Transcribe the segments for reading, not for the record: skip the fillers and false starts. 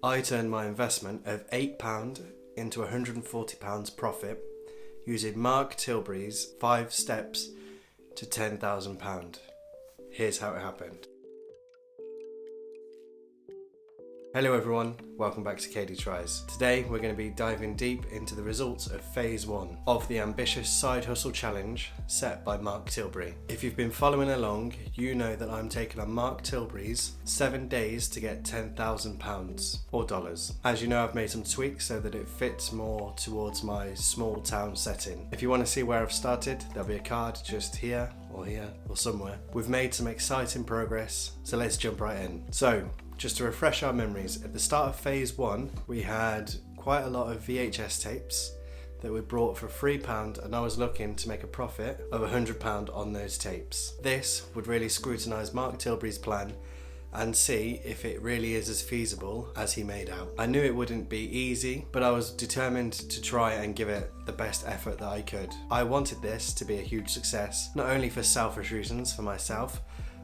I turned my investment of £8 into £140 profit using Mark Tilbury's 5 steps to £10,000. Here's how it happened. Hello everyone, welcome back to Cadey Tries. Today we're going to be diving deep into the results of Phase 1 of the ambitious side hustle challenge set by Mark Tilbury. If you've been following along, you know that I'm taking on Mark Tilbury's 7 days to get £10,000 or dollars. As you know, I've made some tweaks so that it fits more towards my small town setting. If you want to see where I've started, there'll be a card just here or somewhere. We've made some exciting progress, so let's jump right in. So, just to refresh our memories, at the start of Phase 1, we had quite a lot of VHS tapes that we brought for £3 and I was looking to make a profit of £100 on those tapes. This would really scrutinise Mark Tilbury's plan and see if it really is as feasible as he made out. I knew it wouldn't be easy, but I was determined to try and give it the best effort that I could. I wanted this to be a huge success, not only for selfish reasons for myself,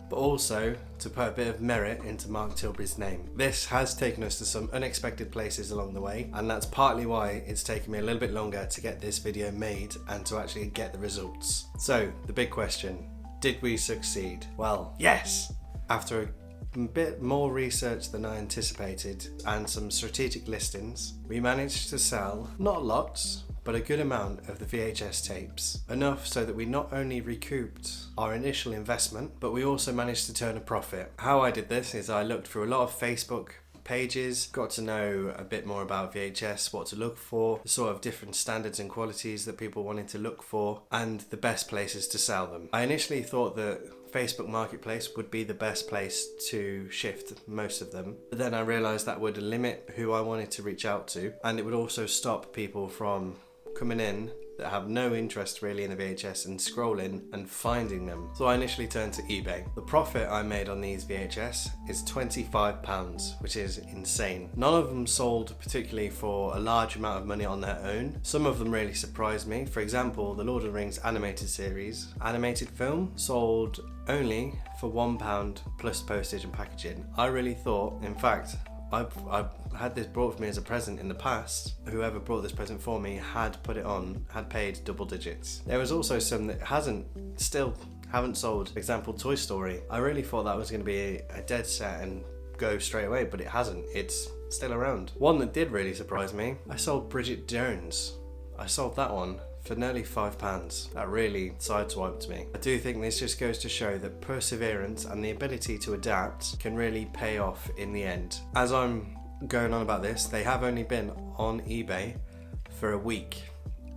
but also to put a bit of merit into Mark Tilbury's name. This has taken us to some unexpected places along the way, and that's partly why it's taken me a little bit longer to get this video made and to actually get the results. So, the big question, did we succeed? Well, yes! After a bit more research than I anticipated and some strategic listings, we managed to sell, not lots, but a good amount of the VHS tapes. Enough so that we not only recouped our initial investment, but we also managed to turn a profit. How I did this is I looked through a lot of Facebook pages, got to know a bit more about VHS, what to look for, the sort of different standards and qualities that people wanted to look for, and the best places to sell them. I initially thought that Facebook Marketplace would be the best place to shift most of them, but then I realised that would limit who I wanted to reach out to, and it would also stop people from coming in that have no interest really in the VHS and scrolling and finding them. So I initially turned to eBay. The profit I made on these VHS is £25, which is insane. None of them sold particularly for a large amount of money on their own. Some of them really surprised me. For example, the Lord of the Rings animated series, animated film, sold only for £1 plus postage and packaging. I really thought, in fact, I've had this brought for me as a present in the past. Whoever brought this present for me had put it on, had paid double digits. There was also some that still haven't sold. For example, Toy Story. I really thought that was going to be a dead set and go straight away, but it hasn't. It's still around. One that did really surprise me, I sold Bridget Jones. I sold that one for nearly £5. That really sideswiped me. I do think this just goes to show that perseverance and the ability to adapt can really pay off in the end. As I'm going on about this, they have only been on eBay for a week.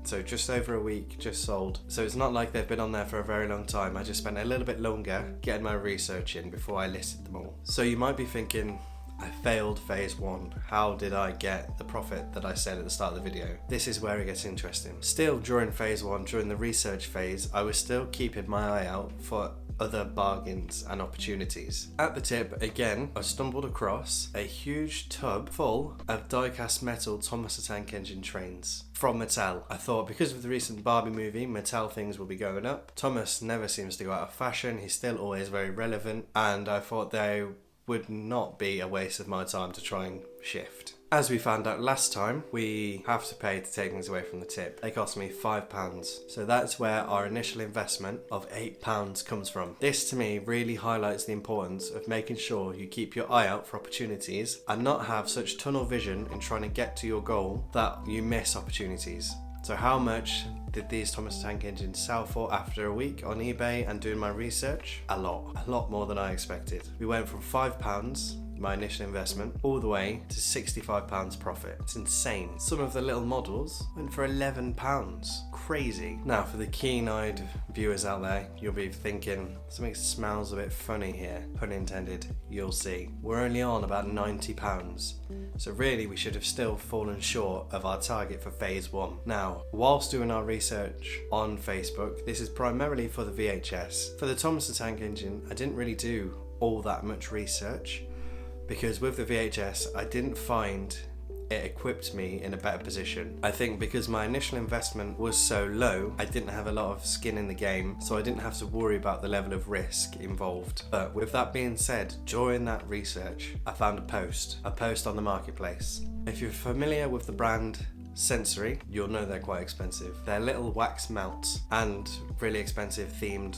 So just over a week, just sold. So it's not like they've been on there for a very long time. I just spent a little bit longer getting my research in before I listed them all. So you might be thinking, I failed Phase 1. How did I get the profit that I said at the start of the video? This is where it gets interesting. Still, during Phase 1, during the research phase, I was still keeping my eye out for other bargains and opportunities. At the tip, again, I stumbled across a huge tub full of die-cast metal Thomas the Tank Engine trains from Mattel. I thought because of the recent Barbie movie, Mattel things will be going up. Thomas never seems to go out of fashion. He's still always very relevant, and I thought they would not be a waste of my time to try and shift. As we found out last time, we have to pay to take things away from the tip. They cost me £5. So that's where our initial investment of £8 comes from. This to me really highlights the importance of making sure you keep your eye out for opportunities and not have such tunnel vision in trying to get to your goal that you miss opportunities. So how much did these Thomas the Tank Engines sell for after a week on eBay and doing my research? A lot more than I expected. We went from £5, my initial investment, all the way to £65 profit. It's insane. Some of the little models went for £11. Crazy. Now for the keen-eyed viewers out there, you'll be thinking, something smells a bit funny here. Pun intended, you'll see. We're only on about £90. So really we should have still fallen short of our target for Phase 1. Now, whilst doing our research on Facebook, this is primarily for the VHS. For the Thomas the Tank Engine, I didn't really do all that much research because with the VHS, I didn't find it equipped me in a better position. I think because my initial investment was so low, I didn't have a lot of skin in the game, so I didn't have to worry about the level of risk involved. But with that being said, during that research, I found a post on the marketplace. If you're familiar with the brand Sensory, you'll know they're quite expensive. They're little wax melts and really expensive themed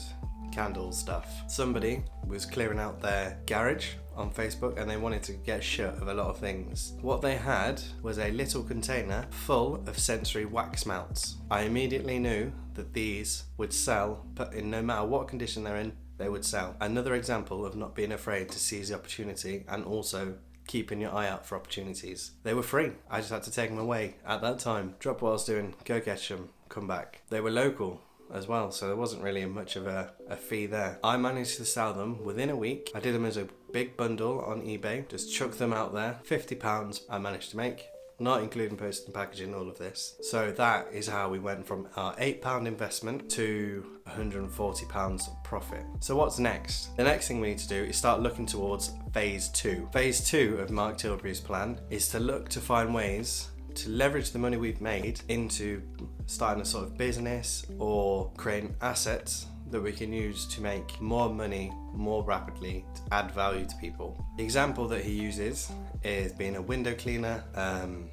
candle stuff. Somebody was clearing out their garage on Facebook and they wanted to get shut of a lot of things. What they had was a little container full of Sensory wax melts. I immediately knew that these would sell, but in no matter what condition they're in, they would sell. Another example of not being afraid to seize the opportunity and also keeping your eye out for opportunities. They were free. I just had to take them away at that time. Drop what I was doing, go catch them, come back. They were local as well, so there wasn't really much of a fee there. I managed to sell them within a week. I did them as a big bundle on eBay, just chucked them out there. £50 I managed to make, not including post and packaging, all of this. So that is how we went from our £8 investment to £140 profit. So what's next? The next thing we need to do is start looking towards phase 2. Phase 2 of Mark Tilbury's plan is to look to find ways to leverage the money we've made into starting a sort of business or creating assets that we can use to make more money more rapidly, to add value to people. The example that he uses is being a window cleaner,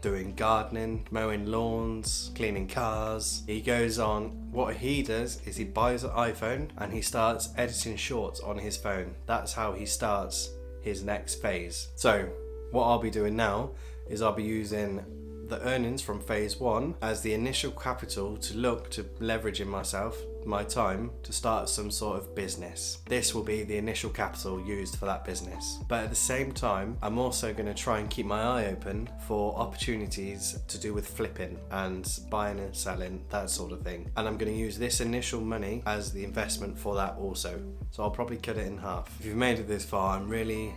doing gardening, mowing lawns, cleaning cars. He goes on, what he does is he buys an iPhone and he starts editing shorts on his phone. That's how he starts his next phase. So what I'll be doing now is I'll be using the earnings from phase 1 as the initial capital to look to leveraging my time to start some sort of business. This will be the initial capital used for that business. But at the same time, I'm also going to try and keep my eye open for opportunities to do with flipping and buying and selling, that sort of thing. And I'm going to use this initial money as the investment for that also. So I'll probably cut it in half. If you've made it this far, I'm really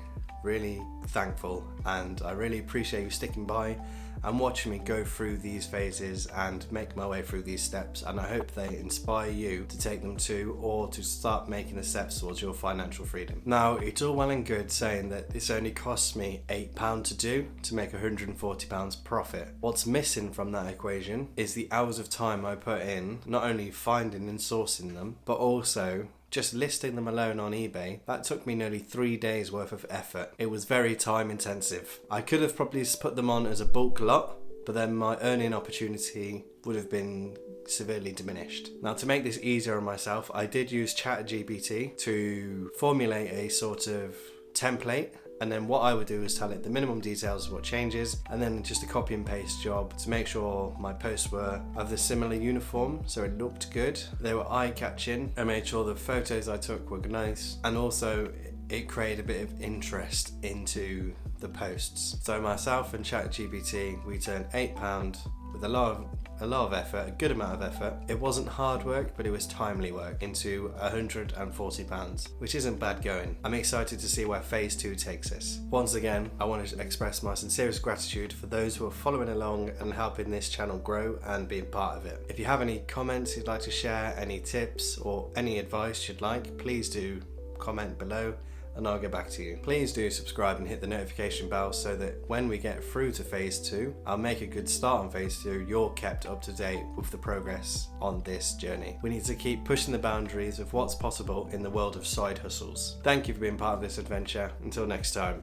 thankful, and I really appreciate you sticking by and watching me go through these phases and make my way through these steps, and I hope they inspire you to take them too, or to start making the steps towards your financial freedom. Now, it's all well and good saying that this only costs me £8 to do to make £140 profit. What's missing from that equation is the hours of time I put in, not only finding and sourcing them, but also just listing them alone on eBay. That took me nearly 3 days worth of effort. It was very time intensive. I could have probably put them on as a bulk lot, but then my earning opportunity would have been severely diminished. Now, to make this easier on myself, I did use ChatGPT to formulate a sort of template, and then what I would do is tell it the minimum details of what changes, and then just a copy and paste job to make sure my posts were of the similar uniform, so it looked good, they were eye-catching. I made sure the photos I took were nice, and also it created a bit of interest into the posts. So myself and ChatGPT, we turned £8 with a lot of effort, a good amount of effort. It wasn't hard work, but it was timely work, into £140, which isn't bad going. I'm excited to see where phase 2 takes us. Once again, I want to express my sincerest gratitude for those who are following along and helping this channel grow and being part of it. If you have any comments you'd like to share, any tips or any advice you'd like, please do comment below and I'll get back to you. Please do subscribe and hit the notification bell so that when we get through to phase 2, I'll make a good start on phase 2, you're kept up to date with the progress on this journey. We need to keep pushing the boundaries of what's possible in the world of side hustles. Thank you for being part of this adventure. Until next time.